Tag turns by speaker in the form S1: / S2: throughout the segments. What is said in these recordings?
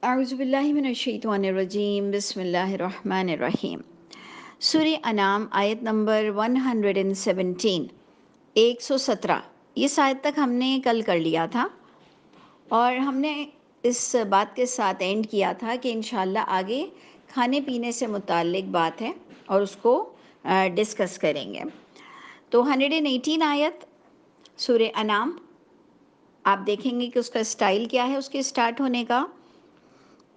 S1: اعوذ باللہ من الشیطان الرجیم بسم اللہ الرحمن الرحیم۔ سورہ انعام آیت نمبر 117، 117۔ اس آیت تک ہم نے کل کر لیا تھا اور ہم نے اس بات کے ساتھ اینڈ کیا تھا کہ انشاءاللہ آگے کھانے پینے سے متعلق بات ہے اور اس کو ڈسکس کریں گے۔ تو 118 آیت سورہ انعام، آپ دیکھیں گے کہ اس کا سٹائل کیا ہے اس کے سٹارٹ ہونے کا،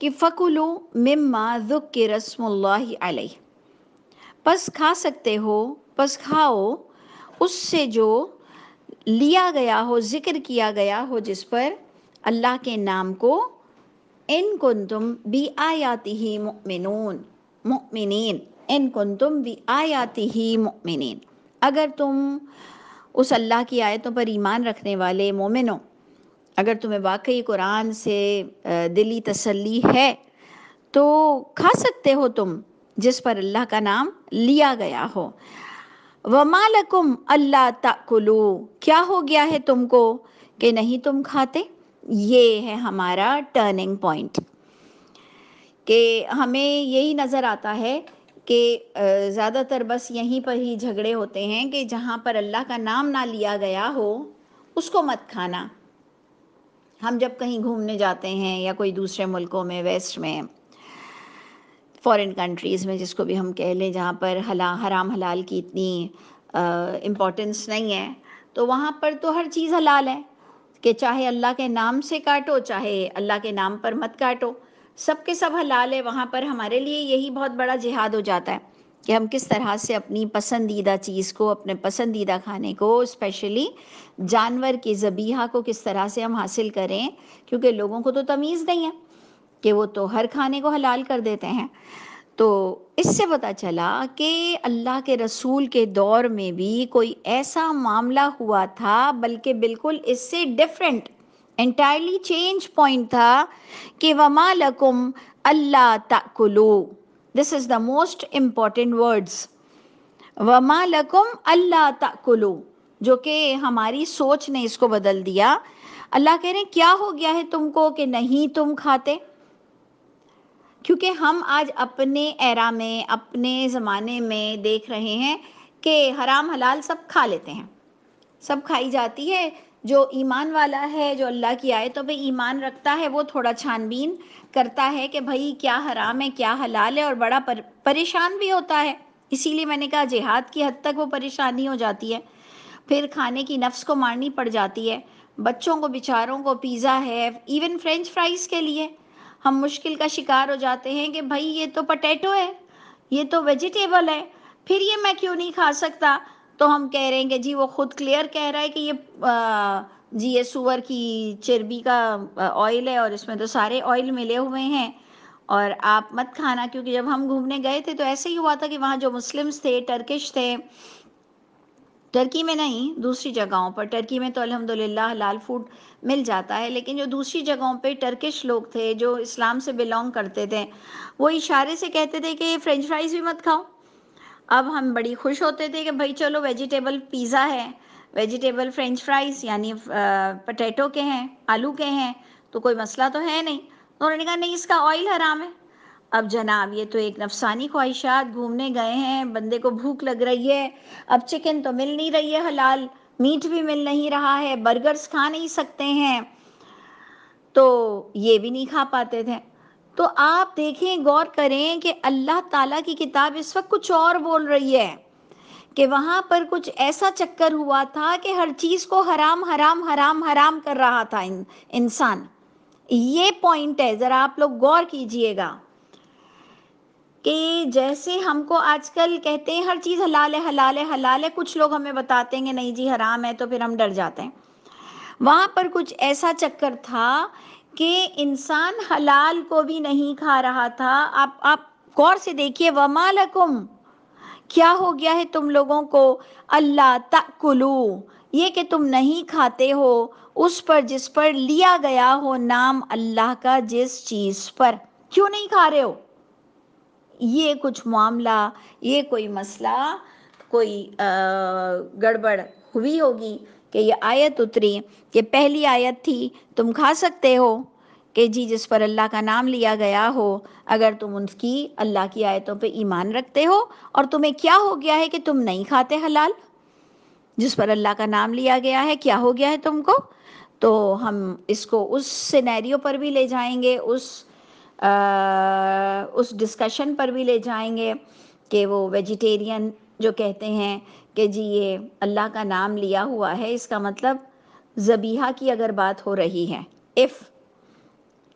S1: کہ فَكُلُوا مِمَّا ذُكِّرَ اسْمُ اللَّهِ عَلَيْهِ، پس کھا سکتے ہو، پس کھاؤ اس سے جو لیا گیا ہو، ذکر کیا گیا ہو، جس پر اللہ کے نام کو، ان کنتم بی آیاتہ مؤمنون، مؤمنین، ان کنتم بی آیاتہ مؤمنین، اگر تم اس اللہ کی آیتوں پر ایمان رکھنے والے مومن ہو، اگر تمہیں واقعی قرآن سے دلی تسلی ہے تو کھا سکتے ہو تم جس پر اللہ کا نام لیا گیا ہو۔ وَمَا لَكُمْ أَلَّا تَأْكُلُوا، کیا ہو گیا ہے تم کو کہ نہیں تم کھاتے؟ یہ ہے ہمارا ٹرننگ پوائنٹ، کہ ہمیں یہی نظر آتا ہے کہ زیادہ تر بس یہیں پر ہی جھگڑے ہوتے ہیں کہ جہاں پر اللہ کا نام نہ لیا گیا ہو اس کو مت کھانا۔ ہم جب کہیں گھومنے جاتے ہیں یا کوئی دوسرے ملکوں میں، ویسٹ میں، فورن کنٹریز میں جس کو بھی ہم کہہ لیں، جہاں پر حرام حلال کی اتنی امپورٹنس نہیں ہے، تو وہاں پر تو ہر چیز حلال ہے، کہ چاہے اللہ کے نام سے کاٹو چاہے اللہ کے نام پر مت کاٹو، سب کے سب حلال ہے وہاں پر۔ ہمارے لیے یہی بہت بڑا جہاد ہو جاتا ہے کہ ہم کس طرح سے اپنی پسندیدہ چیز کو، اپنے پسندیدہ کھانے کو، اسپیشلی جانور کی ذبیحہ کو کس طرح سے ہم حاصل کریں، کیونکہ لوگوں کو تو تمیز نہیں ہے کہ وہ تو ہر کھانے کو حلال کر دیتے ہیں۔ تو اس سے پتہ چلا کہ اللہ کے رسول کے دور میں بھی کوئی ایسا معاملہ ہوا تھا، بلکہ بالکل اس سے ڈیفرنٹ، انٹائرلی چینج پوائنٹ تھا، کہ وَمَا لَكُمْ أَلَّا تَأْكُلُوا، دس از دا موسٹ امپورٹنٹ ورڈز، وَمَا لَكُمْ أَلَّا تَأْكُلُوا، جو کہ ہماری سوچ نے اس کو بدل دیا۔ اللہ کہہ رہے ہیں کیا ہو گیا ہے تم کو کہ نہیں تم کھاتے؟ کیونکہ ہم آج اپنے ایرا میں، اپنے زمانے میں دیکھ رہے ہیں کہ حرام حلال سب کھا لیتے ہیں، سب کھائی جاتی ہے۔ جو ایمان والا ہے، جو اللہ کی آیتوں پہ ایمان رکھتا ہے، وہ تھوڑا چھان بین کرتا ہے کہ بھائی کیا حرام ہے کیا حلال ہے، اور بڑا پریشان بھی ہوتا ہے۔ اسی لیے میں نے کہا جہاد کی حد تک وہ پریشانی ہو جاتی ہے، پھر کھانے کی نفس کو مارنی پڑ جاتی ہے۔ بچوں کو بیچاروں کو پیزا ہے، ایون فرینچ فرائز کے لیے ہم مشکل کا شکار ہو جاتے ہیں کہ بھائی یہ تو پوٹیٹو ہے، یہ تو ویجیٹیبل ہے، پھر یہ میں کیوں نہیں کھا سکتا؟ تو ہم کہہ رہے ہیں کہ جی وہ خود کلیئر کہہ رہا ہے کہ یہ سور کی چربی کا آئل ہے اور اس میں تو سارے آئل ملے ہوئے ہیں اور آپ مت کھانا۔ کیونکہ جب ہم گھومنے گئے تھے تو ایسے ہی ہوا تھا کہ وہاں جو مسلمز تھے، ٹرکش تھے، ٹرکی میں نہیں دوسری جگہوں پر، ٹرکی میں تو الحمدللہ حلال فوڈ مل جاتا ہے، لیکن جو دوسری جگہوں پہ ٹرکش لوگ تھے جو اسلام سے بلونگ کرتے تھے، وہ اشارے سے کہتے تھے کہ فرینچ فرائز بھی مت کھاؤ۔ اب ہم بڑی خوش ہوتے تھے کہ بھائی چلو ویجیٹیبل پیزا ہے، ویجیٹیبل فرینچ فرائز یعنی پوٹیٹو کے ہیں، آلو کے ہیں، تو کوئی مسئلہ تو ہے نہیں۔ تو انہوں نے کہا نہیں اس کا آئل حرام ہے۔ اب جناب یہ تو ایک نفسانی خواہشات، گھومنے گئے ہیں، بندے کو بھوک لگ رہی ہے، اب چکن تو مل نہیں رہی ہے حلال، میٹ بھی مل نہیں رہا ہے، برگرز کھا نہیں سکتے ہیں، تو یہ بھی نہیں کھا پاتے تھے۔ تو آپ دیکھیں، غور کریں کہ اللہ تعالیٰ کی کتاب اس وقت کچھ اور بول رہی ہے، کہ وہاں پر کچھ ایسا چکر ہوا تھا کہ ہر چیز کو حرام حرام حرام حرام کر رہا تھا انسان۔ یہ پوائنٹ ہے، ذرا آپ لوگ غور کیجئے گا کہ جیسے ہم کو آج کل کہتے ہیں ہر چیز حلال ہے حلال ہے حلال ہے، کچھ لوگ ہمیں بتاتے ہیں کہ نہیں جی حرام ہے، تو پھر ہم ڈر جاتے ہیں۔ وہاں پر کچھ ایسا چکر تھا کہ انسان حلال کو بھی نہیں کھا رہا تھا۔ آپ غور سے دیکھیے، وَمَا لَكُمْ، کیا ہو گیا ہے تم لوگوں کو، اللہ تأکلوا، یہ کہ تم نہیں کھاتے ہو اس پر جس پر لیا گیا ہو نام اللہ کا، جس چیز پر، کیوں نہیں کھا رہے ہو؟ یہ کچھ معاملہ، یہ کوئی مسئلہ، کوئی گڑبڑ ہوئی ہوگی کہ یہ آیت اتری، کہ پہلی آیت تھی تم کھا سکتے ہو، کہ جی جس پر اللہ کا نام لیا گیا ہو، اگر تم ان کی اللہ کی آیتوں پہ ایمان رکھتے ہو، اور تمہیں کیا ہو گیا ہے کہ تم نہیں کھاتے حلال، جس پر اللہ کا نام لیا گیا ہے، کیا ہو گیا ہے تم کو؟ تو ہم اس کو اس سینیریو پر بھی لے جائیں گے، اس ڈسکشن پر بھی لے جائیں گے کہ وہ ویجیٹیرین جو کہتے ہیں کہ جی یہ اللہ کا نام لیا ہوا ہے، اس کا مطلب ذبیحہ کی اگر بات ہو رہی ہے، اف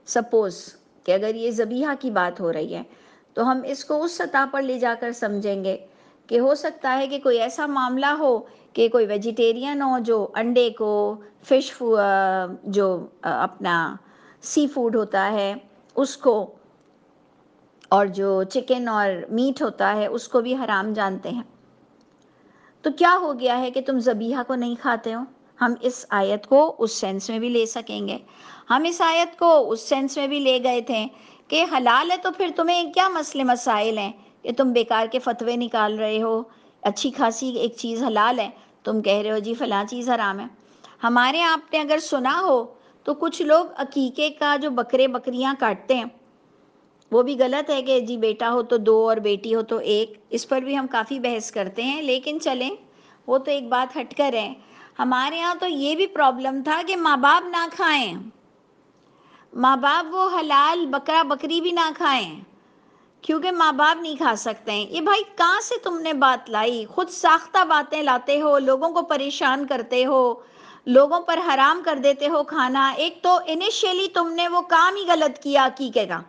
S1: سپوز کہ اگر یہ ذبیحہ کی بات ہو رہی ہے، تو ہم اس کو اس سطح پر لے جا کر سمجھیں گے کہ ہو سکتا ہے کہ کوئی ایسا معاملہ ہو کہ کوئی ویجیٹیرین ہو جو انڈے کو، فش جو اپنا سی فوڈ ہوتا ہے اس کو، اور جو چکن اور میٹ ہوتا ہے اس کو بھی حرام جانتے ہیں، تو کیا ہو گیا ہے کہ تم ذبیحہ کو نہیں کھاتے ہو؟ ہم اس آیت کو اس سینس میں بھی لے سکیں گے. ہم اس آیت کو اس سینس میں بھی لے گئے تھے کہ حلال ہے تو پھر تمہیں کیا مسئلے مسائل ہیں کہ تم بیکار کے فتوے نکال رہے ہو. اچھی خاصی ایک چیز حلال ہے، تم کہہ رہے ہو جی فلاں چیز حرام ہے. ہمارے آپ نے اگر سنا ہو تو کچھ لوگ عقیقے کا جو بکریاں کاٹتے ہیں وہ بھی غلط ہے کہ جی بیٹا ہو تو 2 اور بیٹی ہو تو 1. اس پر بھی ہم کافی بحث کرتے ہیں، لیکن چلیں وہ تو ایک بات ہٹ کر ہے. ہمارے ہاں تو یہ بھی پرابلم تھا کہ ماں باپ نہ کھائیں، ماں باپ وہ حلال بکرا بکری بھی نہ کھائیں کیونکہ ماں باپ نہیں کھا سکتے ہیں. یہ بھائی کہاں سے تم نے بات لائی؟ خود ساختہ باتیں لاتے ہو، لوگوں کو پریشان کرتے ہو، لوگوں پر حرام کر دیتے ہو کھانا. ایک تو انیشیلی تم نے وہ کام ہی غلط کیا عقیقے کا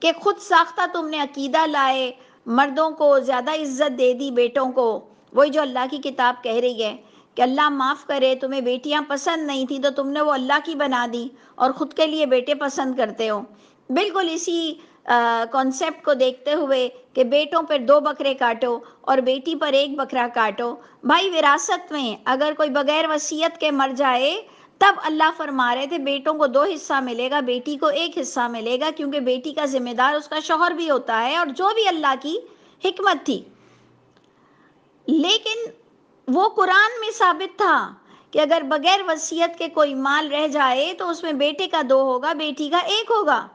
S1: کہ خود ساختہ تم نے عقیدہ لائے، مردوں کو زیادہ عزت دے دی بیٹوں کو. وہی جو اللہ کی کتاب کہہ رہی ہے کہ اللہ معاف کرے تمہیں بیٹیاں پسند نہیں تھی تو تم نے وہ اللہ کی بنا دی اور خود کے لیے بیٹے پسند کرتے ہو. بالکل اسی کانسیپٹ کو دیکھتے ہوئے کہ بیٹوں پر 2 بکرے کاٹو اور بیٹی پر 1 بکرا کاٹو. بھائی وراثت میں اگر کوئی بغیر وصیت کے مر جائے تب اللہ فرما رہے تھے بیٹوں کو 2 حصہ ملے گا، بیٹی کو 1 حصہ ملے گا، کیونکہ بیٹی کا ذمہ دار اس کا شوہر بھی ہوتا ہے، اور جو بھی اللہ کی حکمت تھی. لیکن وہ قرآن میں ثابت تھا کہ اگر بغیر وصیت کے کوئی مال رہ جائے تو اس میں بیٹے کا 2 ہوگا، بیٹی کا 1 ہوگا.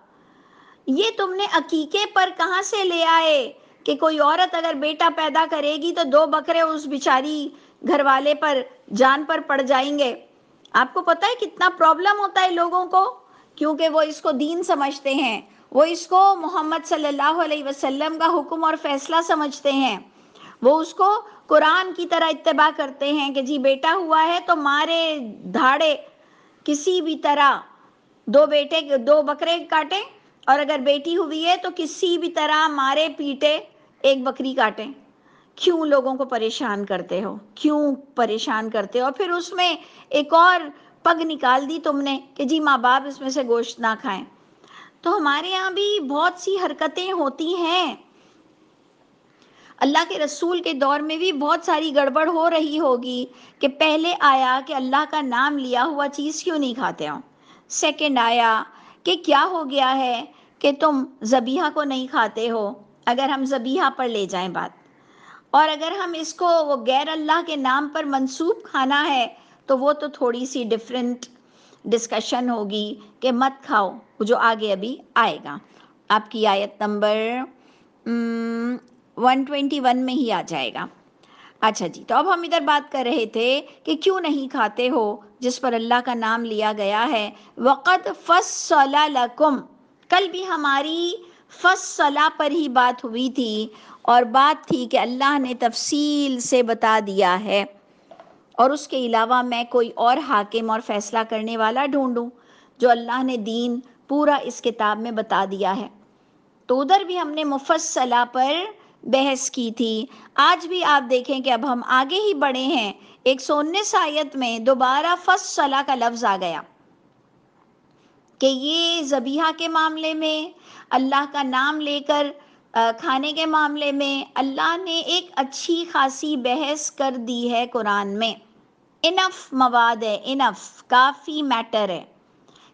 S1: یہ تم نے عقیقے پر کہاں سے لے آئے کہ کوئی عورت اگر بیٹا پیدا کرے گی تو 2 بکرے اس بیچاری گھر والے پر جان پر پڑ جائیں گے. آپ کو پتہ ہے کتنا پرابلم ہوتا ہے لوگوں کو، کیونکہ وہ اس کو دین سمجھتے ہیں، وہ اس کو محمد صلی اللہ علیہ وسلم کا حکم اور فیصلہ سمجھتے ہیں، وہ اس کو قرآن کی طرح اتباع کرتے ہیں کہ جی بیٹا ہوا ہے تو مارے دھاڑے کسی بھی طرح 2 بکرے کاٹیں، اور اگر بیٹی ہوئی ہے تو کسی بھی طرح مارے پیٹے 1 بکری کاٹیں. کیوں لوگوں کو پریشان کرتے ہو؟ کیوں پریشان کرتے ہو؟ اور پھر اس میں ایک اور پگ نکال دی تم نے کہ جی ماں باپ اس میں سے گوشت نہ کھائیں. تو ہمارے یہاں بھی بہت سی حرکتیں ہوتی ہیں. اللہ کے رسول کے دور میں بھی بہت ساری گڑبڑ ہو رہی ہوگی کہ پہلے آیا کہ اللہ کا نام لیا ہوا چیز کیوں نہیں کھاتے ہو. سیکنڈ آیا کہ کیا ہو گیا ہے کہ تم ذبیحہ کو نہیں کھاتے ہو. اگر ہم ذبیحہ پر لے جائیں بات، اور اگر ہم اس کو وہ غیر اللہ کے نام پر منسوب کھانا ہے تو وہ تو تھوڑی سی ڈیفرنٹ ڈسکشن ہوگی کہ مت کھاؤ، جو آگے ابھی آئے گا. آپ کی آیت نمبر 121 میں ہی آ جائے گا. اچھا جی، تو اب ہم ادھر بات کر رہے تھے کہ کیوں نہیں کھاتے ہو جس پر اللہ کا نام لیا گیا ہے. وَقَدْ فَصَّلَ لَكُمْ، کل بھی ہماری فصلہ پر ہی بات ہوئی تھی، اور بات تھی کہ اللہ نے تفصیل سے بتا دیا ہے، اور اس کے علاوہ میں کوئی اور حاکم اور فیصلہ کرنے والا ڈھونڈوں جو اللہ نے دین پورا اس کتاب میں بتا دیا ہے. تو ادھر بھی ہم نے مفصلہ پر بحث کی تھی. آج بھی آپ دیکھیں کہ اب ہم آگے ہی بڑھے ہیں، 119 آیت میں دوبارہ فصلہ کا لفظ آ گیا کہ یہ ذبیحہ کے معاملے میں، اللہ کا نام لے کر کھانے کے معاملے میں اللہ نے ایک اچھی خاصی بحث کر دی ہے قرآن میں. انف مواد ہے، انف کافی میٹر ہے،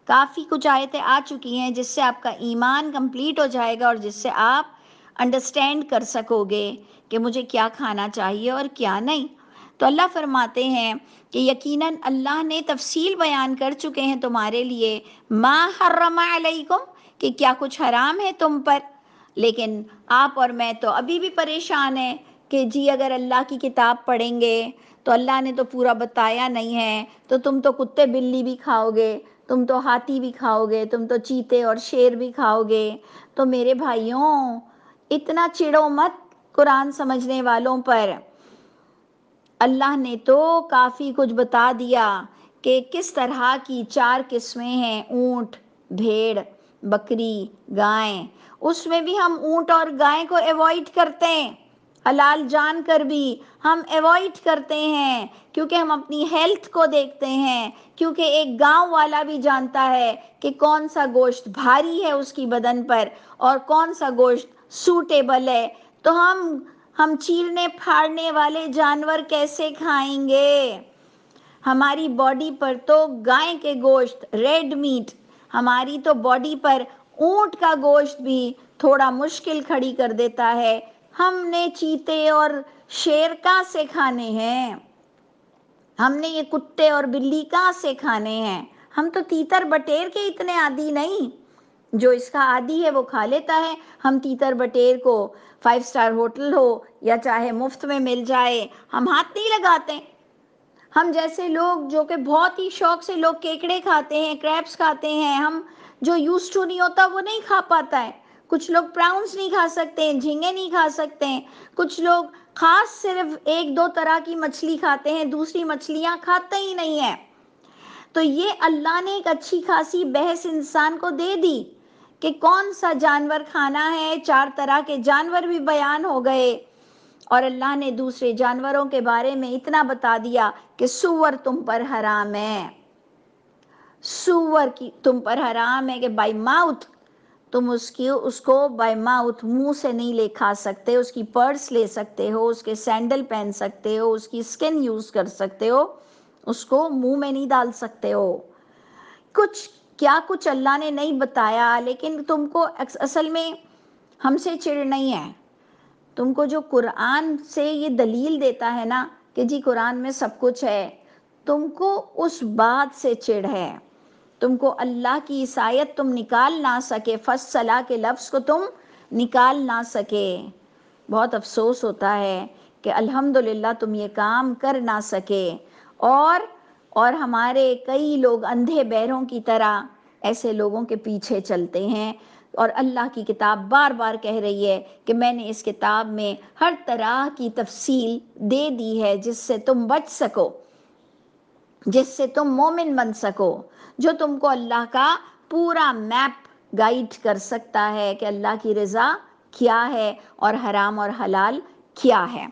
S1: کافی کچھ آیتیں آ چکی ہیں جس سے آپ کا ایمان کمپلیٹ ہو جائے گا، اور جس سے آپ انڈرسٹینڈ کر سکو گے کہ مجھے کیا کھانا چاہیے اور کیا نہیں. تو اللہ فرماتے ہیں کہ یقیناً اللہ نے تفصیل بیان کر چکے ہیں تمہارے لیے، ما حرم علیکم، کہ کیا کچھ حرام ہے تم پر، لیکن آپ اور میں تو ابھی بھی پریشان ہیں کہ جی اگر اللہ کی کتاب پڑھیں گے تو اللہ نے تو پورا بتایا نہیں ہے، تو تم تو کتے بلی بھی کھاؤ گے، تم تو ہاتھی بھی کھاؤ گے، تم تو چیتے اور شیر بھی کھاؤ گے۔ تو میرے بھائیوں، اتنا چڑو مت قرآن سمجھنے والوں پر، اللہ نے تو کافی کچھ بتا دیا کہ کس طرح کی 4 قسمیں ہیں، اونٹ، بھیڑ، بکری، گائیں۔ اس میں بھی ہم اونٹ اور گائیں کو ایوائڈ کرتے ہیں، حلال جان کر بھی ہم ایوائڈ کرتے ہیں، کیونکہ ہم اپنی ہیلتھ کو دیکھتے ہیں، کیونکہ ایک گاؤں والا بھی جانتا ہے کہ کون سا گوشت بھاری ہے اس کی بدن پر اور کون سا گوشت سوٹیبل ہے۔ تو ہم چیرنے پھاڑنے والے جانور کیسے کھائیں گے؟ ہماری باڈی پر تو گائے کے گوشت، ریڈ میٹ، ہماری تو باڈی پر اونٹ کا گوشت بھی تھوڑا مشکل کھڑی کر دیتا ہے۔ ہم نے چیتے اور شیر کہاں سے کھانے ہیں؟ ہم نے یہ کتے اور بلی کہاں سے کھانے ہیں؟ ہم تو تیتر بٹیر کے اتنے عادی نہیں، جو اس کا عادی ہے وہ کھا لیتا ہے۔ ہم تیتر بٹیر کو 5 اسٹار ہوٹل ہو یا چاہے مفت میں مل جائے، ہم ہاتھ نہیں لگاتے۔ ہم جیسے لوگ جو کہ بہت ہی شوق سے لوگ کیکڑے کھاتے ہیں، کریبس کھاتے ہیں، ہم جو یوز ٹو نہیں ہوتا وہ نہیں کھا پاتا ہے۔ کچھ لوگ پراؤنس نہیں کھا سکتے ہیں، جھینگے نہیں کھا سکتے ہیں، کچھ لوگ خاص صرف 1-2 طرح کی مچھلی کھاتے ہیں، دوسری مچھلیاں کھاتے ہی نہیں ہیں۔ تو یہ اللہ نے ایک اچھی خاصی بحث انسان کو دے دی کہ کون سا جانور کھانا ہے، 4 طرح کے جانور بھی بیان ہو گئے، اور اللہ نے دوسرے جانوروں کے بارے میں اتنا بتا دیا کہ سور تم پر حرام ہے، سور کی تم پر حرام ہے کہ بائی ماؤتھ تم اس کو بائی ماؤتھ منہ سے نہیں لے کھا سکتے، اس کی پرس لے سکتے ہو، اس کے سینڈل پہن سکتے ہو، اس کی سکن یوز کر سکتے ہو، اس کو منہ میں نہیں ڈال سکتے ہو۔ کچھ اللہ نے نہیں بتایا، لیکن تم کو اصل میں ہم سے چڑ نہیں ہے۔ تم کو جو قرآن سے یہ دلیل دیتا ہے نا کہ جی قرآن میں سب کچھ ہے، تم کو اس بات سے چڑ ہے، تم کو اللہ کی عیسائیت تم نکال نہ سکے، فصلہ کے لفظ کو تم نکال نہ سکے۔ بہت افسوس ہوتا ہے کہ الحمدللہ تم یہ کام کر نہ سکے، اور ہمارے کئی لوگ اندھے بہروں کی طرح ایسے لوگوں کے پیچھے چلتے ہیں۔ اور اللہ کی کتاب بار بار کہہ رہی ہے کہ میں نے اس کتاب میں ہر طرح کی تفصیل دے دی ہے جس سے تم بچ سکو، جس سے تم مومن بن سکو، جو تم کو اللہ کا پورا میپ گائیڈ کر سکتا ہے کہ اللہ کی رضا کیا ہے اور حرام اور حلال کیا ہے۔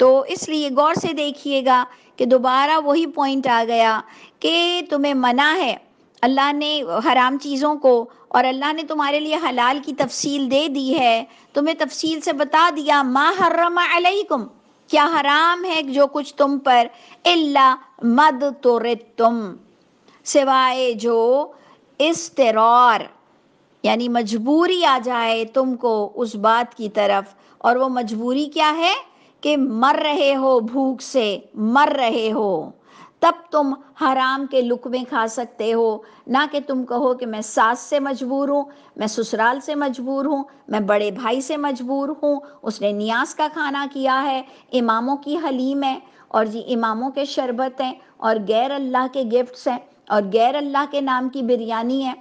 S1: تو اس لیے غور سے دیکھیے گا کہ دوبارہ وہی پوائنٹ آ گیا کہ تمہیں منع ہے اللہ نے حرام چیزوں کو، اور اللہ نے تمہارے لیے حلال کی تفصیل دے دی ہے، تمہیں تفصیل سے بتا دیا ما حرم علیکم، کیا حرام ہے جو کچھ تم پر، الا مدترتم، سوائے جو اضطرار یعنی مجبوری آ جائے تم کو اس بات کی طرف، اور وہ مجبوری کیا ہے کہ مر رہے ہو بھوک سے، مر رہے ہو، تب تم حرام کے لقمے کھا سکتے ہو، نہ کہ تم کہو کہ میں ساس سے مجبور ہوں، میں سسرال سے مجبور ہوں، میں بڑے بھائی سے مجبور ہوں، اس نے نیاز کا کھانا کیا ہے، اماموں کی حلیم ہے، اور جی اماموں کے شربت ہیں، اور غیر اللہ کے گفٹس ہیں، اور غیر اللہ کے نام کی بریانی ہے۔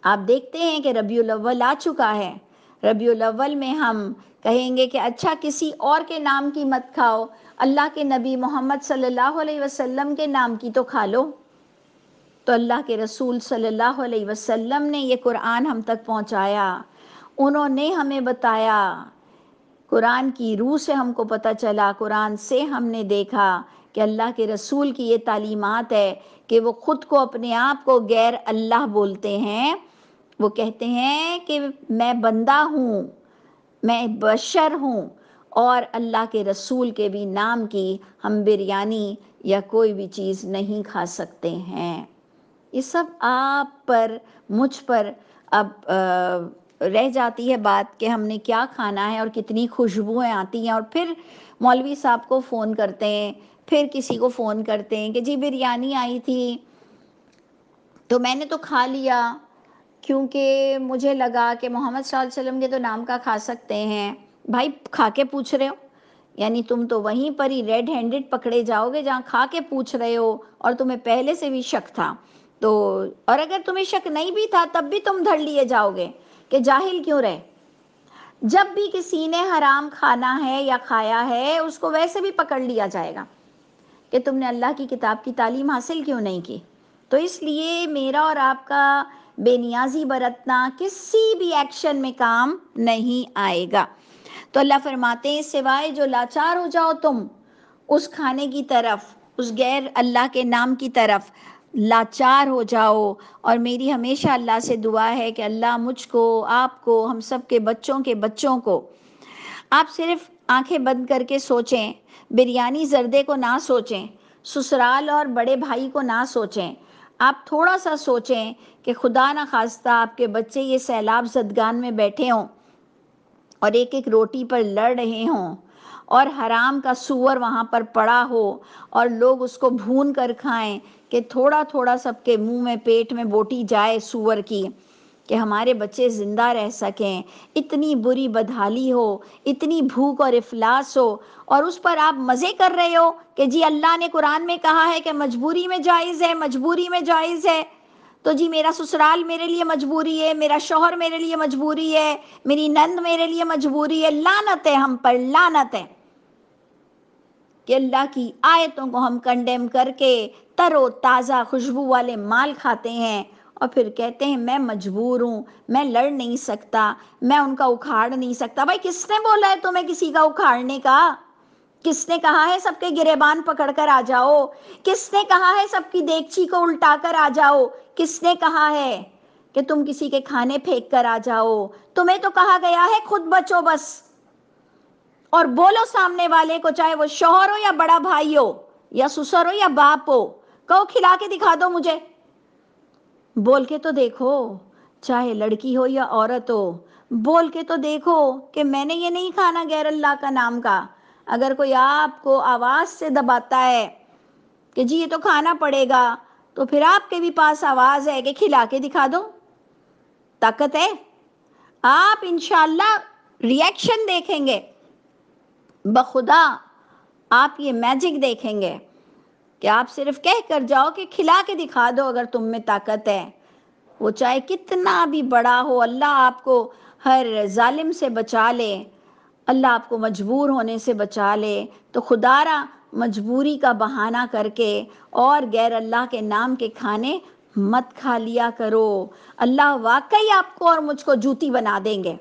S1: آپ دیکھتے ہیں کہ ربیع الاول آ چکا ہے، ربیع الاول میں ہم کہیں گے کہ اچھا کسی اور کے نام کی مت کھاؤ، اللہ کے نبی محمد صلی اللہ علیہ وسلم کے نام کی تو کھا لو۔ تو اللہ کے رسول صلی اللہ علیہ وسلم نے یہ قرآن ہم تک پہنچایا، انہوں نے ہمیں بتایا، قرآن کی روح سے ہم کو پتہ چلا، قرآن سے ہم نے دیکھا کہ اللہ کے رسول کی یہ تعلیمات ہے کہ وہ خود کو اپنے آپ کو غیر اللہ بولتے ہیں، وہ کہتے ہیں کہ میں بندہ ہوں، میں بشر ہوں، اور اللہ کے رسول کے بھی نام کی ہم بریانی یا کوئی بھی چیز نہیں کھا سکتے ہیں۔ یہ سب آپ پر، مجھ پر اب رہ جاتی ہے بات کہ ہم نے کیا کھانا ہے اور کتنی خوشبوئیں آتی ہیں، اور پھر مولوی صاحب کو فون کرتے ہیں، پھر کسی کو فون کرتے ہیں کہ جی بریانی آئی تھی تو میں نے تو کھا لیا کیونکہ مجھے لگا کہ محمد صلی اللہ علیہ وسلم کے تو نام کا کھا سکتے ہیں۔ بھائی کھا کے پوچھ رہے ہو، یعنی تم تو وہیں پر ہی ریڈ ہینڈڈ پکڑے جاؤ گے جہاں کھا کے پوچھ رہے ہو اور تمہیں پہلے سے بھی شک تھا تو، اور اگر تمہیں شک نہیں بھی تھا تب بھی تم دھڑ لیے جاؤ گے کہ جاہل کیوں رہے۔ جب بھی کسی نے حرام کھانا ہے یا کھایا ہے اس کو ویسے بھی پکڑ لیا جائے گا کہ تم نے اللہ کی کتاب کی تعلیم حاصل کیوں نہیں کی۔ تو اس لیے میرا اور آپ کا بے نیازی برتنا کسی بھی ایکشن میں کام نہیں آئے گا۔ تو اللہ فرماتے ہیں سوائے جو لاچار ہو جاؤ تم اس کھانے کی طرف، اس غیر اللہ کے نام کی طرف لاچار ہو جاؤ، اور میری ہمیشہ اللہ سے دعا ہے کہ اللہ مجھ کو، آپ کو، ہم سب کے بچوں کو، آپ صرف آنکھیں بند کر کے سوچیں، بریانی زردے کو نہ سوچیں، سسرال اور بڑے بھائی کو نہ سوچیں، آپ تھوڑا سا سوچیں کہ خدا نہ خواستہ آپ کے بچے یہ سیلاب زدگان میں بیٹھے ہوں اور ایک ایک روٹی پر لڑ رہے ہوں اور حرام کا سور وہاں پر پڑا ہو اور لوگ اس کو بھون کر کھائیں کہ تھوڑا تھوڑا سب کے منہ میں پیٹ میں بوٹی جائے سور کی کہ ہمارے بچے زندہ رہ سکیں۔ اتنی بری بدحالی ہو، اتنی بھوک اور افلاس ہو، اور اس پر آپ مزے کر رہے ہو کہ جی اللہ نے قرآن میں کہا ہے کہ مجبوری میں جائز ہے، مجبوری میں جائز ہے، تو جی میرا سسرال میرے لیے مجبوری ہے، میرا شوہر میرے لیے مجبوری ہے، میری نند میرے لیے مجبوری ہے۔ لعنت ہے ہم پر، لعنت ہے کہ اللہ کی آیتوں کو ہم کنڈیم کر کے تر و تازہ خوشبو والے مال کھاتے ہیں اور پھر کہتے ہیں میں مجبور ہوں، میں لڑ نہیں سکتا، میں ان کا اکھاڑ نہیں سکتا۔ بھائی کس نے بولا ہے تمہیں کسی کا اکھاڑنے کا؟ کس نے کہا ہے سب کے گریبان پکڑ کر آ جاؤ؟ کس نے کہا ہے سب کی دیگچی کو الٹا کر آ جاؤ؟ کس نے کہا ہے کہ تم کسی کے کھانے پھینک کر آ جاؤ؟ تمہیں تو کہا گیا ہے خود بچو بس، اور بولو سامنے والے کو، چاہے وہ شوہر ہو یا بڑا بھائی ہو یا سسر ہو یا باپ ہو، کہو کھلا کے دکھا دو مجھے، بول کے تو دیکھو، چاہے لڑکی ہو یا عورت ہو، بول کے تو دیکھو کہ میں نے یہ نہیں کھانا غیر اللہ کا نام کا۔ اگر کوئی آپ کو آواز سے دباتا ہے کہ جی یہ تو کھانا پڑے گا، تو پھر آپ کے بھی پاس آواز ہے کہ کھلا کے دکھا دو، طاقت ہے، آپ انشاءاللہ ریئیکشن دیکھیں گے، بخدا آپ یہ میجک دیکھیں گے کہ آپ صرف کہہ کر جاؤ کہ کھلا کے دکھا دو اگر تم میں طاقت ہے، وہ چاہے کتنا بھی بڑا ہو۔ اللہ آپ کو ہر ظالم سے بچا لے، اللہ آپ کو مجبور ہونے سے بچا لے، تو خدا را مجبوری کا بہانہ کر کے اور غیر اللہ کے نام کے کھانے مت کھا لیا کرو۔ اللہ واقعی آپ کو اور مجھ کو جوتی بنا دیں گے،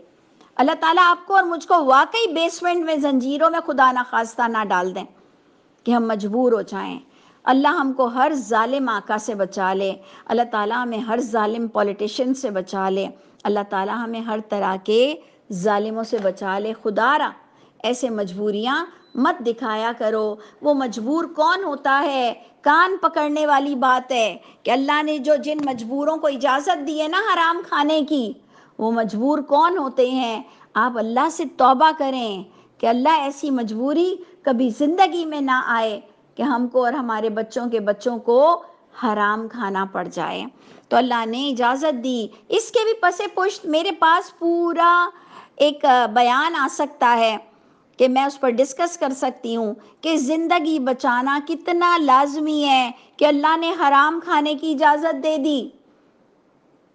S1: اللہ تعالیٰ آپ کو اور مجھ کو واقعی بیسمنٹ میں زنجیروں میں خدا نہ خواستہ نہ ڈال دیں کہ ہم مجبور ہو جائیں۔ اللہ ہم کو ہر ظالم آقا سے بچا لے، اللہ تعالیٰ ہمیں ہر ظالم پولیٹیشین سے بچا لے، اللہ تعالیٰ ہمیں ہر طرح کے ظالموں سے بچا لے۔ خدا را ایسے مجبوریاں مت دکھایا کرو۔ وہ مجبور کون ہوتا ہے؟ کان پکڑنے والی بات ہے کہ اللہ نے جو جن مجبوروں کو اجازت دی ہے نا حرام کھانے کی، وہ مجبور کون ہوتے ہیں؟ آپ اللہ سے توبہ کریں کہ اللہ ایسی مجبوری کبھی زندگی میں نہ آئے کہ ہم کو اور ہمارے بچوں کو حرام کھانا پڑ جائے۔ تو اللہ نے اجازت دی۔ اس کے بھی پس پشت میرے پاس پورا ایک بیان آ سکتا ہے کہ میں اس پر ڈسکس کر سکتی ہوں کہ زندگی بچانا کتنا لازمی ہے کہ اللہ نے حرام کھانے کی اجازت دے دی۔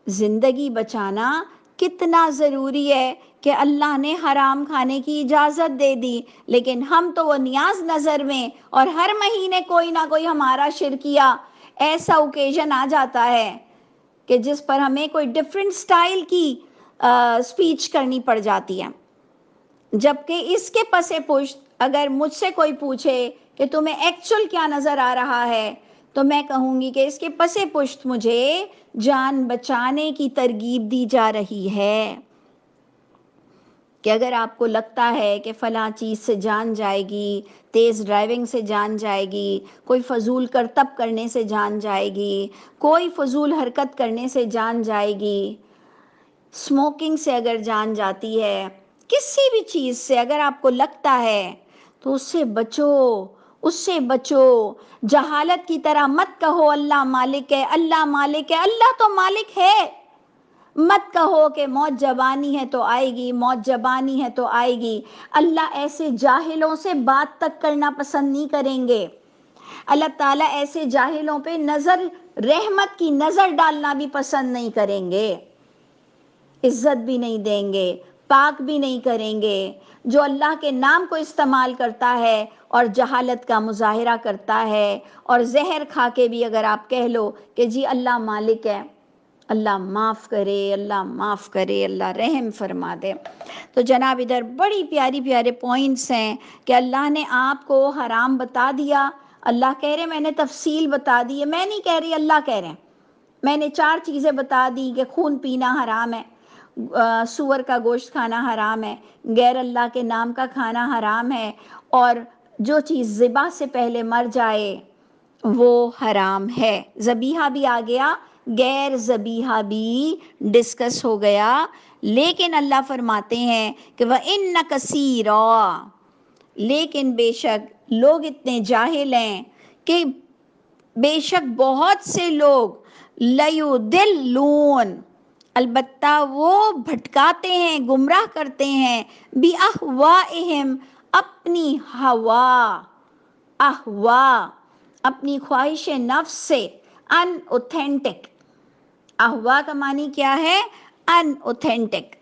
S1: زندگی بچانا کتنا ضروری ہے کہ اللہ نے حرام کھانے کی اجازت دے دی، لیکن ہم تو وہ نیاز نظر میں، اور ہر مہینے کوئی نہ کوئی ہمارا شرکیہ ایسا اوکیزن آ جاتا ہے کہ جس پر ہمیں کوئی ڈیفرنٹ سٹائل کی سپیچ کرنی پڑ جاتی ہے، جبکہ اس کے پس پشت اگر مجھ سے کوئی پوچھے کہ تمہیں ایکچول کیا نظر آ رہا ہے، تو میں کہوں گی کہ اس کے پس پشت مجھے جان بچانے کی ترغیب دی جا رہی ہے کہ اگر آپ کو لگتا ہے کہ فلاں چیز سے جان جائے گی، تیز ڈرائیونگ سے جان جائے گی، کوئی فضول کرتب کرنے سے جان جائے گی، کوئی فضول حرکت کرنے سے جان جائے گی، اسموکنگ سے اگر جان جاتی ہے، کسی بھی چیز سے اگر آپ کو لگتا ہے تو اس سے بچو، اس سے بچو۔ جہالت کی طرح مت کہو اللہ مالک ہے، اللہ مالک ہے، اللہ تو مالک ہے۔ مت کہو کہ موت جبانی ہے تو آئے گی، موت جبانی ہے تو آئے گی۔ اللہ ایسے جاہلوں سے بات تک کرنا پسند نہیں کریں گے۔ اللہ تعالیٰ ایسے جاہلوں پہ رحمت کی نظر ڈالنا بھی پسند نہیں کریں گے، عزت بھی نہیں دیں گے، پاک بھی نہیں کریں گے۔ جو اللہ کے نام کو استعمال کرتا ہے اور جہالت کا مظاہرہ کرتا ہے، اور زہر کھا کے بھی اگر آپ کہہ لو کہ جی اللہ مالک ہے، اللہ معاف کرے، اللہ معاف کرے، اللہ رحم فرما دے۔ تو جناب ادھر بڑی پیاری پیارے پوائنٹس ہیں کہ اللہ نے آپ کو حرام بتا دیا۔ اللہ کہہ رہے میں نے تفصیل بتا دی ہے، میں نہیں کہہ رہی، اللہ کہہ رہے ہیں۔ میں نے 4 چیزیں بتا دی کہ خون پینا حرام ہے، سور کا گوشت کھانا حرام ہے، غیر اللہ کے نام کا کھانا حرام ہے، اور جو چیز ذبح سے پہلے مر جائے وہ حرام ہے۔ ذبیحہ بھی آ گیا، غیر ذبیحہ بھی ڈسکس ہو گیا، لیکن اللہ فرماتے ہیں کہ وَإِنَّ كَثِيرًا، لیکن بے شک لوگ اتنے جاہل ہیں کہ بے شک بہت سے لوگ لَيُضِلُّونَ، البتہ وہ بھٹکاتے ہیں، گمراہ کرتے ہیں، بِأَهْوَائِهِمْ، اپنی ہوا، احوا، اپنی خواہش نفس سے، ان اوتھینٹک۔ احوا کا معنی کیا ہے؟ ان اوتھینٹک۔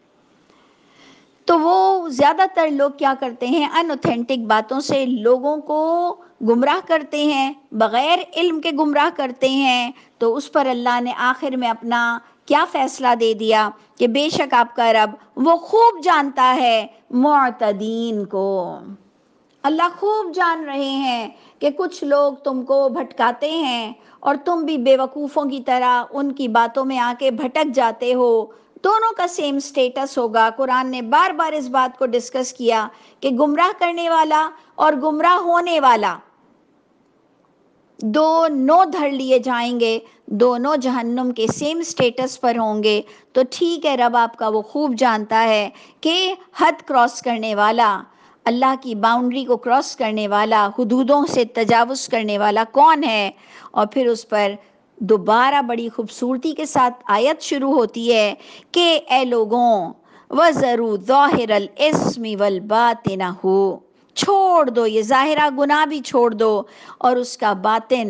S1: تو وہ زیادہ تر لوگ کیا کرتے ہیں؟ ان اوتھینٹک باتوں سے لوگوں کو گمراہ کرتے ہیں، بغیر علم کے گمراہ کرتے ہیں۔ تو اس پر اللہ نے آخر میں اپنا کیا فیصلہ دے دیا کہ بے شک آپ کا رب وہ خوب جانتا ہے معتدین کو۔ اللہ خوب جان رہے ہیں کہ کچھ لوگ تم کو بھٹکاتے ہیں اور تم بھی بے وقوفوں کی طرح ان کی باتوں میں آ کے بھٹک جاتے ہو۔ دونوں کا سیم سٹیٹس ہوگا۔ قرآن نے بار بار اس بات کو ڈسکس کیا کہ گمراہ کرنے والا اور گمراہ ہونے والا دونوں دھر لیے جائیں گے، دونوں جہنم کے سیم سٹیٹس پر ہوں گے۔ تو ٹھیک ہے، رب آپ کا وہ خوب جانتا ہے کہ حد کراس کرنے والا، اللہ کی باؤنڈری کو کراس کرنے والا، حدودوں سے تجاوز کرنے والا کون ہے۔ اور پھر اس پر دوبارہ بڑی خوبصورتی کے ساتھ آیت شروع ہوتی ہے کہ اے لوگوں وَذَرُوا ظَاهِرَ الْإِثْمِ وَالْبَاطِنَهُ، چھوڑ دو یہ ظاہرہ گناہ بھی چھوڑ دو، اور اس کا باطن،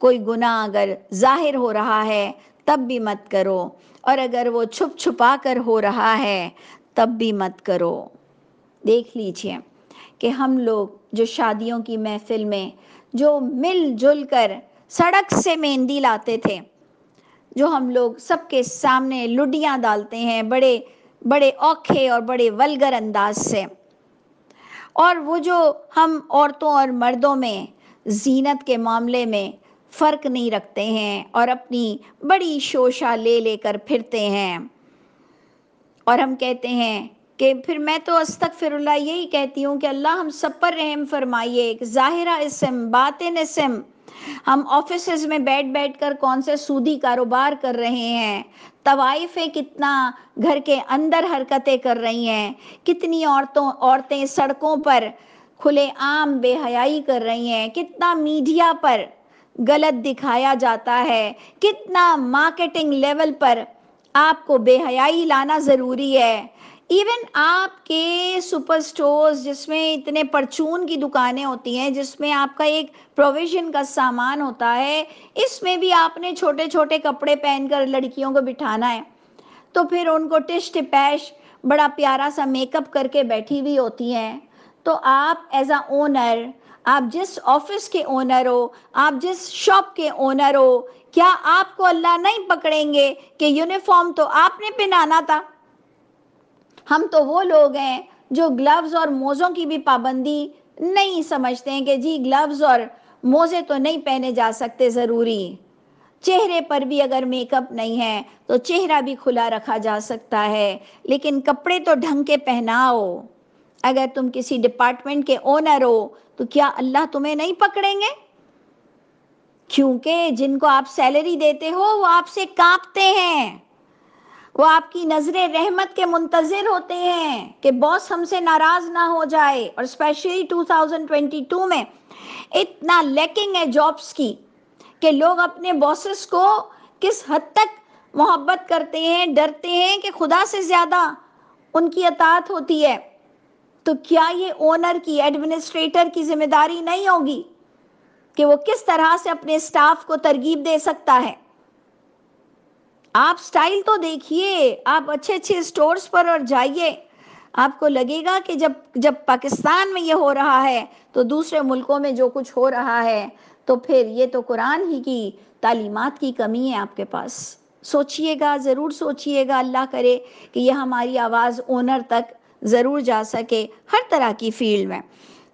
S1: کوئی گناہ اگر ظاہر ہو رہا ہے تب بھی مت کرو، اور اگر وہ چھپ چھپا کر ہو رہا ہے تب بھی مت کرو۔ دیکھ لیجئے کہ ہم لوگ جو شادیوں کی محفل میں جو مل جل کر سڑک سے مہندی لاتے تھے، جو ہم لوگ سب کے سامنے لڈیاں ڈالتے ہیں بڑے بڑے اوکھے اور بڑے ولگر انداز سے، اور وہ جو ہم عورتوں اور مردوں میں زینت کے معاملے میں فرق نہیں رکھتے ہیں اور اپنی بڑی شوشہ لے لے کر پھرتے ہیں، اور ہم کہتے ہیں کہ پھر میں تو استغفر اللہ یہی کہتی ہوں کہ اللہ ہم سب پر رحم فرمائیے، کہ ظاہرہ اسم باطن اسم، ہم آفیسز میں بیٹھ بیٹھ کر کون سے سودی کاروبار کر رہے ہیں، طوائفیں کتنا گھر کے اندر حرکتیں کر رہی ہیں، کتنی عورتیں سڑکوں پر کھلے عام بے حیائی کر رہی ہیں، کتنا میڈیا پر غلط دکھایا جاتا ہے، کتنا مارکیٹنگ لیول پر آپ کو بے حیائی لانا ضروری ہے۔ ایون آپ کے سپر سٹورز جس میں اتنے پرچون کی دکانیں ہوتی ہیں، جس میں آپ کا ایک پروویژن کا سامان ہوتا ہے، اس میں بھی آپ نے چھوٹے چھوٹے کپڑے پہن کر لڑکیوں کو بٹھانا ہے، تو پھر ان کو ٹش ٹپیش بڑا پیارا سا میک اپ کر کے بیٹھی ہوئی ہوتی ہیں۔ تو آپ ایز اے اونر، آپ جس آفس کے اونر ہو، آپ جس شاپ کے اونر ہو، کیا آپ کو اللہ نہیں پکڑیں گے کہ یونیفارم تو آپ نے پہنانا تھا؟ ہم تو وہ لوگ ہیں جو گلوز اور موزوں کی بھی پابندی نہیں سمجھتے ہیں کہ جی گلوز اور موزے تو نہیں پہنے جا سکتے، ضروری چہرے پر بھی اگر میک اپ نہیں ہے تو چہرہ بھی کھلا رکھا جا سکتا ہے، لیکن کپڑے تو ڈھنگ کے پہناؤ۔ اگر تم کسی ڈپارٹمنٹ کے اونر ہو تو کیا اللہ تمہیں نہیں پکڑیں گے؟ کیونکہ جن کو آپ سیلری دیتے ہو وہ آپ سے کانپتے ہیں، وہ آپ کی نظر رحمت کے منتظر ہوتے ہیں کہ باس ہم سے ناراض نہ ہو جائے. اور اسپیشلی 2022 میں اتنا لیکنگ ہے جابس کی کہ لوگ اپنے باسز کو کس حد تک محبت کرتے ہیں، ڈرتے ہیں کہ خدا سے زیادہ ان کی اطاعت ہوتی ہے. تو کیا یہ اونر کی، ایڈمنسٹریٹر کی ذمہ داری نہیں ہوگی کہ وہ کس طرح سے اپنے اسٹاف کو ترغیب دے سکتا ہے؟ آپ سٹائل تو دیکھیے، آپ اچھے اچھے سٹورز پر اور جائیے، آپ کو لگے گا کہ جب پاکستان میں یہ ہو رہا ہے تو دوسرے ملکوں میں جو کچھ ہو رہا ہے تو پھر یہ تو قرآن ہی کی تعلیمات کی کمی ہے آپ کے پاس. سوچئے گا، ضرور سوچئے گا، اللہ کرے کہ یہ ہماری آواز اونر تک ضرور جا سکے ہر طرح کی فیلڈ میں.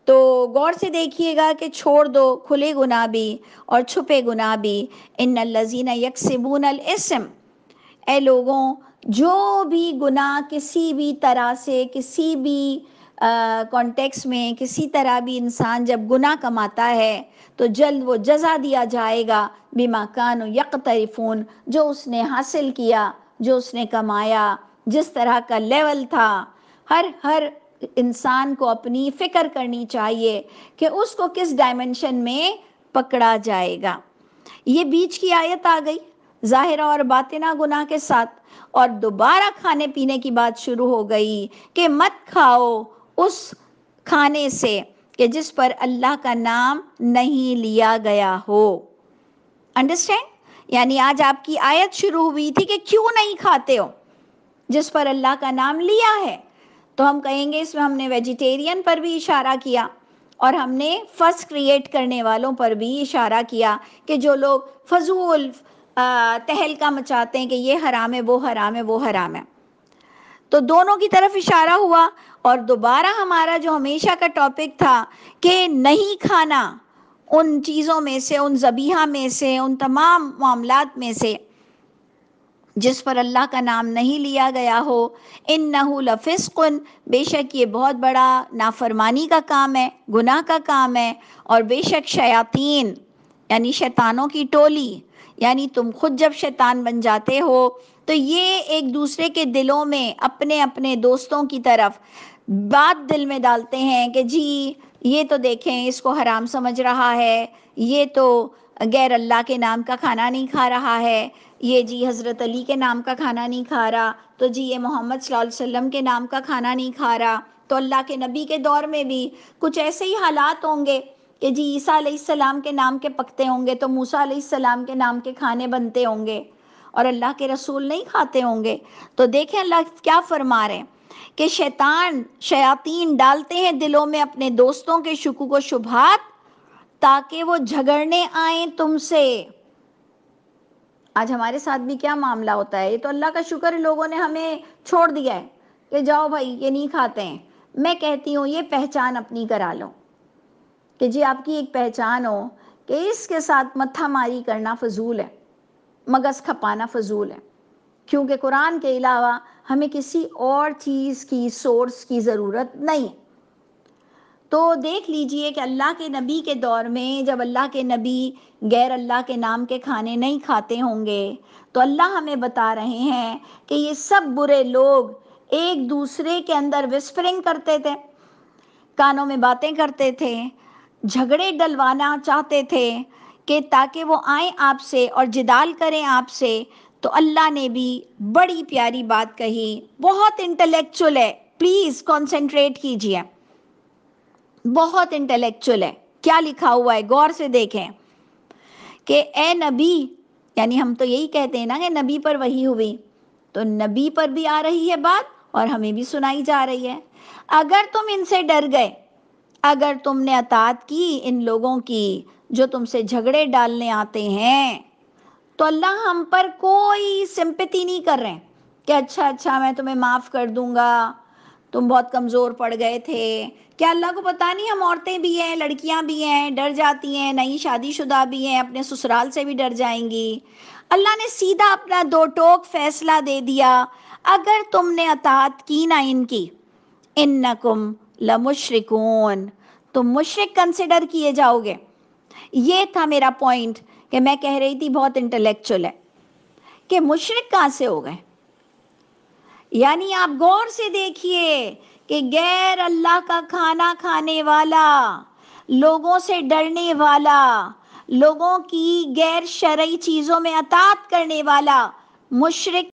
S1: تو غور سے دیکھیے گا کہ چھوڑ دو کھلے گناہ بھی اور چھپے گناہ بھی. ان الذین یکسبون الاسم، اے لوگوں جو بھی گناہ کسی بھی طرح سے، کسی بھی کانٹیکس میں، کسی طرح بھی انسان جب گناہ کماتا ہے تو جلد وہ جزا دیا جائے گا بما کانوا یقترفون، جو اس نے حاصل کیا، جو اس نے کمایا، جس طرح کا لیول تھا. ہر انسان کو اپنی فکر کرنی چاہیے کہ اس کو کس ڈائمنشن میں پکڑا جائے گا. یہ بیچ کی آیت آ گئی ظاہرہ اور باطنہ گناہ کے ساتھ، اور دوبارہ کھانے پینے کی بات شروع ہو گئی کہ مت کھاؤ اس کھانے سے کہ جس پر اللہ کا نام نہیں لیا گیا ہو. انڈرسٹینڈ؟ یعنی آج آپ کی آیت شروع ہوئی تھی کہ کیوں نہیں کھاتے ہو جس پر اللہ کا نام لیا ہے. تو ہم کہیں گے اس میں ہم نے ویجیٹیرین پر بھی اشارہ کیا اور ہم نے فرسٹ کریٹ کرنے والوں پر بھی اشارہ کیا کہ جو لوگ فضول تہلکہ مچاتے ہیں کہ یہ حرام ہے، وہ حرام ہے، وہ حرام ہے. تو دونوں کی طرف اشارہ ہوا. اور دوبارہ ہمارا جو ہمیشہ کا ٹاپک تھا کہ نہیں کھانا ان چیزوں میں سے، ان ذبیحہ میں سے، ان تمام معاملات میں سے جس پر اللہ کا نام نہیں لیا گیا ہو. اِنَّهُ لَفِسْقٌ، بے شک یہ بہت بڑا نافرمانی کا کام ہے، گناہ کا کام ہے. اور بے شک شیاطین یعنی شیطانوں کی ٹولی، یعنی تم خود جب شیطان بن جاتے ہو تو یہ ایک دوسرے کے دلوں میں اپنے اپنے دوستوں کی طرف بات دل میں ڈالتے ہیں کہ جی یہ تو دیکھیں اس کو حرام سمجھ رہا ہے، یہ تو غیر اللہ کے نام کا کھانا نہیں کھا رہا ہے، یہ جی حضرت علی کے نام کا کھانا نہیں کھا رہا، تو جی یہ محمد صلی اللہ علیہ وسلم کے نام کا کھانا نہیں کھا رہا. تو اللہ کے نبی کے دور میں بھی کچھ ایسے ہی حالات ہوں گے کہ جی عیسیٰ علیہ السلام کے نام کے پکتے ہوں گے تو موسیٰ علیہ السلام کے نام کے کھانے بنتے ہوں گے اور اللہ کے رسول نہیں کھاتے ہوں گے. تو دیکھیں اللہ کیا فرما رہے ہیں کہ شیاطین ڈالتے ہیں دلوں میں اپنے دوستوں کے شکوک و شبہات تاکہ وہ جھگڑنے آئیں تم سے. آج ہمارے ساتھ بھی کیا معاملہ ہوتا ہے. یہ تو اللہ کا شکر ہے لوگوں نے ہمیں چھوڑ دیا ہے کہ جاؤ بھائی یہ نہیں کھاتے ہیں. میں کہتی ہوں یہ پہچان اپنی کرا لو کہ جی آپ کی ایک پہچان ہو کہ اس کے ساتھ متھا ماری کرنا فضول ہے، مغز کھپانا فضول ہے، کیونکہ قرآن کے علاوہ ہمیں کسی اور چیز کی سورس کی ضرورت نہیں. تو دیکھ لیجئے کہ اللہ کے نبی کے دور میں جب اللہ کے نبی غیر اللہ کے نام کے کھانے نہیں کھاتے ہوں گے تو اللہ ہمیں بتا رہے ہیں کہ یہ سب برے لوگ ایک دوسرے کے اندر وسپرنگ کرتے تھے، کانوں میں باتیں کرتے تھے، جھگڑے ڈلوانا چاہتے تھے کہ تاکہ وہ آئیں آپ سے اور جدال کریں آپ سے. تو اللہ نے بھی بڑی پیاری بات کہی، بہت انٹلیکچول ہے، پلیز کنسنٹریٹ کیجئے، بہت انٹلیکچول ہے. کیا لکھا ہوا ہے غور سے دیکھیں کہ اے نبی، یعنی ہم تو یہی کہتے ہیں نا کہ نبی پر وحی ہوئی، تو نبی پر بھی آ رہی ہے بات اور ہمیں بھی سنائی جا رہی ہے. اگر تم ان سے ڈر گئے، اگر تم نے اطاعت کی ان لوگوں کی جو تم سے جھگڑے ڈالنے آتے ہیں، تو اللہ ہم پر کوئی سمپیتی نہیں کر رہے کہ اچھا میں تمہیں معاف کر دوں گا، تم بہت کمزور پڑ گئے تھے. کیا اللہ کو پتہ نہیں ہم عورتیں بھی ہیں، لڑکیاں بھی ہیں، ڈر جاتی ہیں، نئی شادی شدہ بھی ہیں، اپنے سسرال سے بھی ڈر جائیں گی. اللہ نے سیدھا اپنا دو ٹوک فیصلہ دے دیا، اگر تم نے اطاعت کی نا ان کی، انکم لمشرکون، تم مشرک کنسیڈر کیے جاؤ گے. یہ تھا میرا پوائنٹ کہ میں کہہ رہی تھی بہت انٹلیکچول ہے کہ مشرک کہاں سے ہو گئے. یعنی آپ غور سے دیکھیے کہ غیر اللہ کا کھانا کھانے والا، لوگوں سے ڈرنے والا، لوگوں کی غیر شرعی چیزوں میں اطاعت کرنے والا مشرک